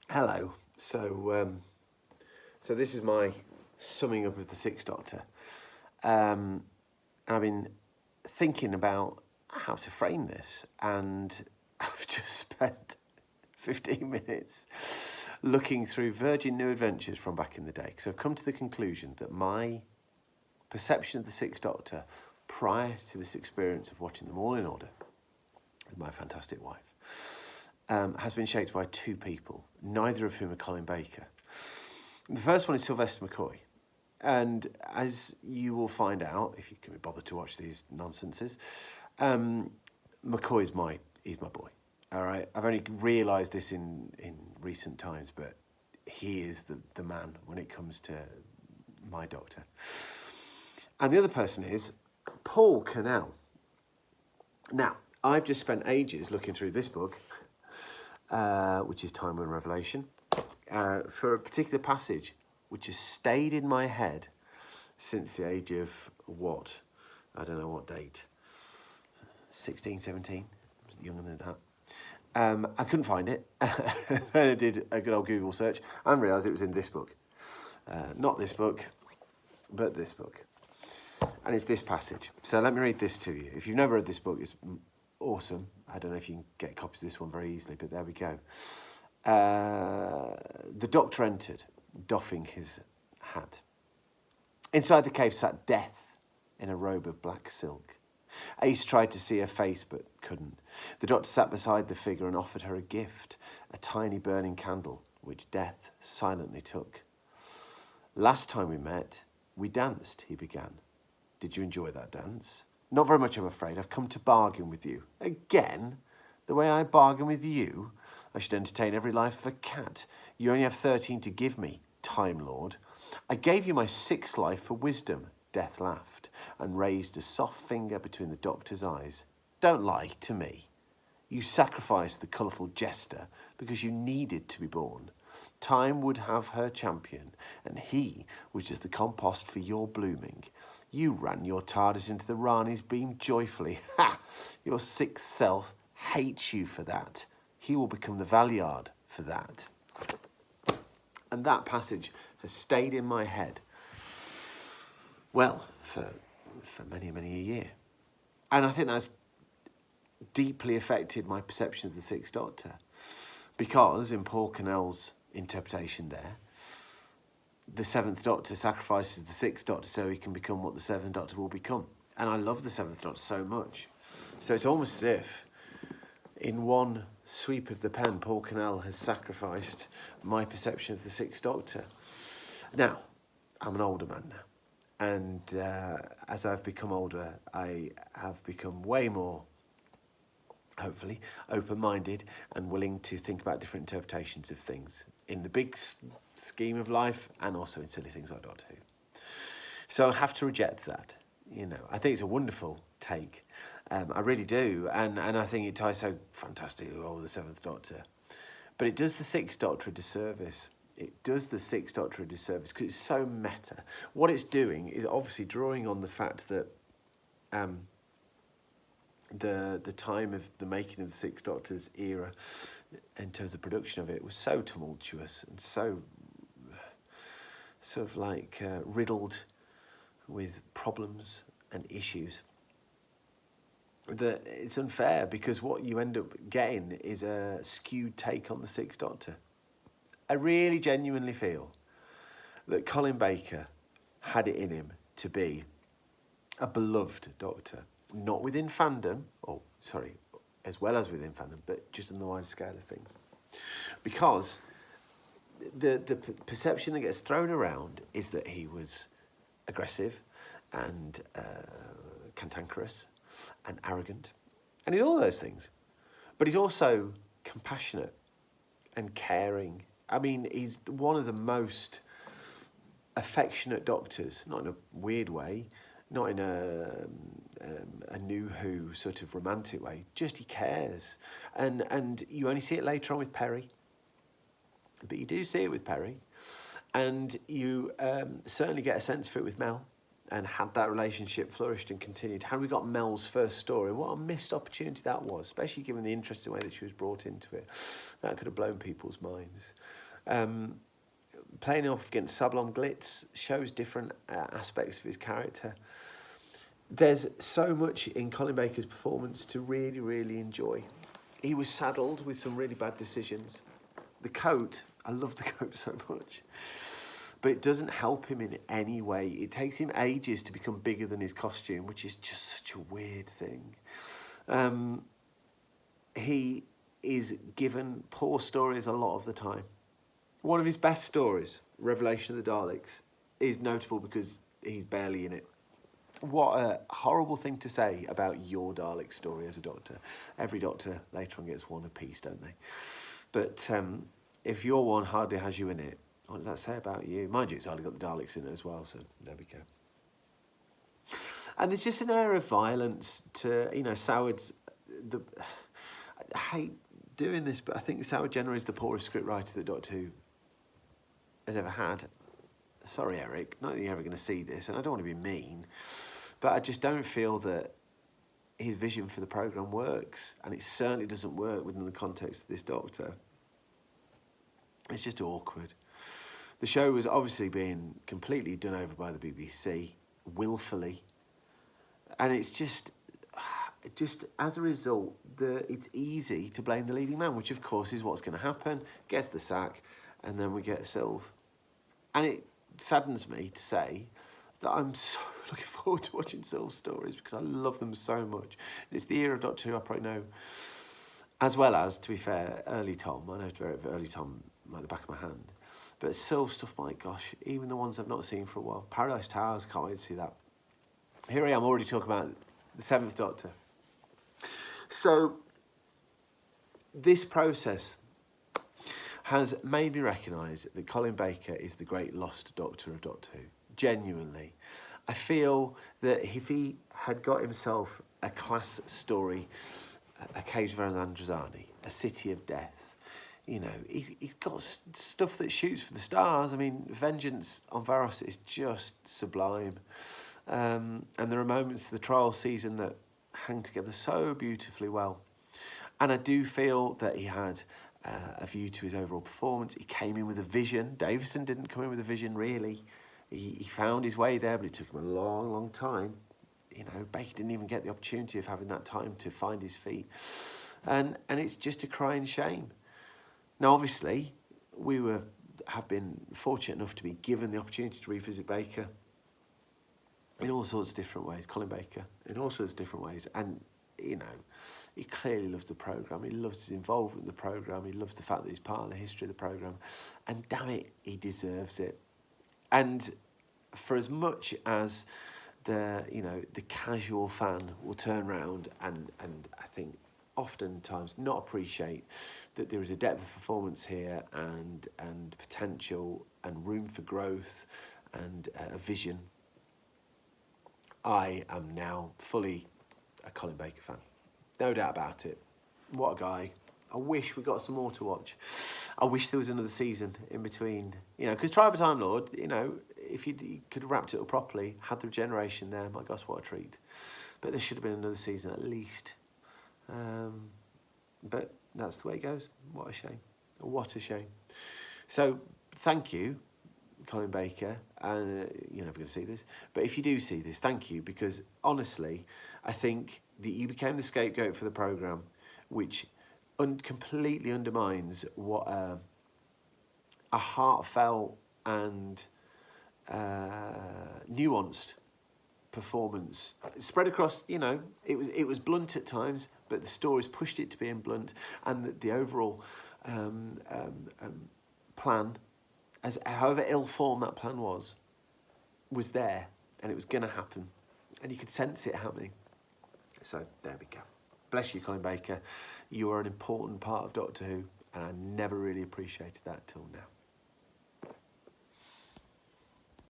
Hello. So this is my summing up of the Sixth Doctor. And I've been thinking about how to frame this, and I've just spent 15 minutes looking through Virgin New Adventures from back in the day. So I've come to the conclusion that my perception of the Sixth Doctor prior to this experience of watching them all in order with my fantastic wife has been shaped by two people, neither of whom are Colin Baker. The first one is Sylvester McCoy. And as you will find out, if you can be bothered to watch these nonsenses, McCoy's he's my boy. All right, I've only realised this in recent times, but he is the man when it comes to my Doctor. And the other person is Paul Cornell. Now, I've just spent ages looking through this book, which is Time and Revelation, for a particular passage which has stayed in my head since the age of what? I don't know what date. 16, 17, younger than that. I couldn't find it. Then I did a good old Google search and realised it was in this book. Not this book, but this book. And it's this passage. So let me read this to you. If you've never read this book, it's awesome. I don't know if you can get copies of this one very easily, but there we go. The Doctor entered, doffing his hat. Inside the cave sat Death in a robe of black silk. Ace tried to see her face but couldn't. The Doctor sat beside the figure and offered her a gift, a tiny burning candle, which Death silently took. Last time we met, we danced, he began. Did you enjoy that dance? Not very much, I'm afraid. I've come to bargain with you. Again? The way I bargain with you? I should entertain every life of a cat. You only have 13 to give me, Time Lord. I gave you my 6th life for wisdom, Death laughed, and raised a soft finger between the Doctor's eyes. Don't lie to me. You sacrificed the colourful jester because you needed to be born. Time would have her champion, and he was just the compost for your blooming. You ran your TARDIS into the Rani's beam joyfully. Ha! Your 6th self hates you for that. He will become the Valiard for that. And that passage has stayed in my head, well, for many, many a year. And I think that's deeply affected my perception of the Sixth Doctor. Because in Paul Cornell's interpretation there, the 7th Doctor sacrifices the 6th Doctor so he can become what the 7th Doctor will become. And I love the 7th Doctor so much. So it's almost as if, in one sweep of the pen, Paul Cornell has sacrificed my perception of the 6th Doctor. Now, I'm an older man now. And as I've become older, I have become way more, hopefully, open-minded and willing to think about different interpretations of things in the big scheme of life and also in silly things like Doctor Who. So I have to reject that. I think it's a wonderful take. I really do. And I think it ties so fantastically with the 7th Doctor. But it does the 6th Doctor a disservice. It does the 6th Doctor a disservice because it's so meta. What it's doing is obviously drawing on the fact that the time of the making of the 6th Doctor's era, in terms of production of it, was so tumultuous and so sort of like riddled with problems and issues that it's unfair, because what you end up getting is a skewed take on the 6th Doctor. I really genuinely feel that Colin Baker had it in him to be a beloved Doctor, not within fandom, as well as within fandom, but just on the wider scale of things. Because the perception that gets thrown around is that he was aggressive and cantankerous and arrogant, and he's all those things. But he's also compassionate and caring. I mean, he's one of the most affectionate Doctors, not in a weird way, not in a New Who sort of romantic way, just he cares. And you only see it later on with Perry, but you do see it with Perry. And you certainly get a sense for it with Mel. and had that relationship flourished and continued, had we got Mel's first story, what a missed opportunity that was, especially given the interesting way that she was brought into it. That could have blown people's minds. Playing off against Sablon Glitz shows different aspects of his character. There's so much in Colin Baker's performance to really, really enjoy. He was saddled with some really bad decisions. The coat, I love the coat so much, but it doesn't help him in any way. It takes him ages to become bigger than his costume, which is just such a weird thing. He is given poor stories a lot of the time. One of his best stories, Revelation of the Daleks, is notable because he's barely in it. What a horrible thing to say about your Dalek story as a doctor. Every doctor later on gets one apiece, don't they? But if your one hardly has you in it, what does that say about you? Mind you, it's hardly got the Daleks in it as well, so there we go. And there's just an air of violence to, Soward's... I hate doing this, but I think Soward generally is the poorest scriptwriter that Doctor Who has ever had. Sorry, Eric, not that you're ever going to see this, and I don't want to be mean, but I just don't feel that his vision for the programme works, and it certainly doesn't work within the context of this Doctor. It's just awkward. The show was obviously being completely done over by the BBC, willfully, and it's just as a result, it's easy to blame the leading man, which of course is what's going to happen. Gets the sack, and then we get Sylve. And it saddens me to say that I'm so looking forward to watching Sylve's stories because I love them so much. It's the era of Doctor Who I probably know, as well as, to be fair, early Tom. I know early Tom like the back of my hand. But Sylve stuff, my gosh, even the ones I've not seen for a while. Paradise Towers, can't wait to see that. Here I am already talking about the Seventh Doctor. So this process has made me recognise that Colin Baker is the great lost Doctor of Doctor Who. Genuinely. I feel that if he had got himself a class story, A Cage of Androzani, A City of Death, he's got stuff that shoots for the stars. I mean, Vengeance on Varos is just sublime. And there are moments of the trial season that hang together so beautifully well. And I do feel that he had a view to his overall performance. He came in with a vision. Davison didn't come in with a vision, really. He found his way there, but it took him a long, long time. Baker didn't even get the opportunity of having that time to find his feet. And it's just a crying shame. Now, obviously, we have been fortunate enough to be given the opportunity to revisit Baker in all sorts of different ways, Colin Baker, in all sorts of different ways. And, he clearly loves the programme. He loves his involvement in the programme. He loves the fact that he's part of the history of the programme. And damn it, he deserves it. And for as much as the casual fan will turn around and I think oftentimes not appreciate that there is a depth of performance here and potential and room for growth and a vision, I am now fully a Colin Baker fan. No doubt about it. What a guy. I wish we got some more to watch. I wish there was another season in between. Because Trial of a Time Lord, if you could have wrapped it up properly, had the regeneration there, my gosh, what a treat. But there should have been another season at least. But that's the way it goes. What a shame. What a shame. So, thank you, Colin Baker. And you're never going to see this. But if you do see this, thank you. Because, honestly, I think that you became the scapegoat for the programme, which completely undermines what a heartfelt and nuanced performance spread across. It was blunt at times, but the stories pushed it to being blunt, and the overall plan, as however ill-formed that plan was there, and it was going to happen, and you could sense it happening. So there we go. Bless you, Colin Baker. You are an important part of Doctor Who, and I never really appreciated that till now.